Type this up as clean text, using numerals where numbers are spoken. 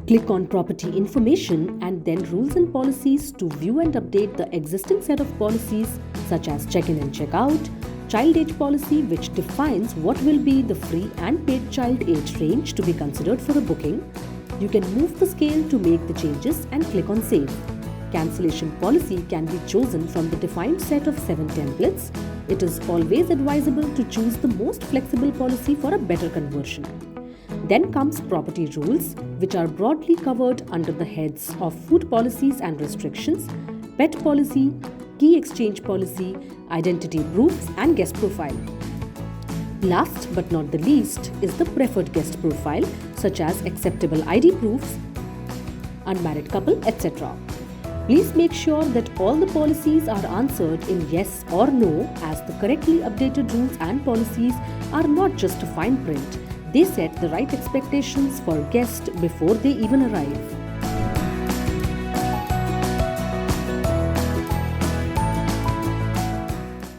Click on Property Information and then Rules and Policies to view and update the existing set of policies such as check-in and check-out, child age policy which defines what will be the free and paid child age range to be considered for a booking. You can move the scale to make the changes and click on Save. Cancellation policy can be chosen from the defined set of 7 templates. It is always advisable to choose the most flexible policy for a better conversion. Then comes property rules, which are broadly covered under the heads of food policies and restrictions, pet policy, key exchange policy, identity proofs, and guest profile. Last but not the least is the preferred guest profile, such as acceptable ID proofs, unmarried couple, etc. Please make sure that all the policies are answered in yes or no, as the correctly updated rules and policies are not just a fine print. They set the right expectations for guests before they even arrive.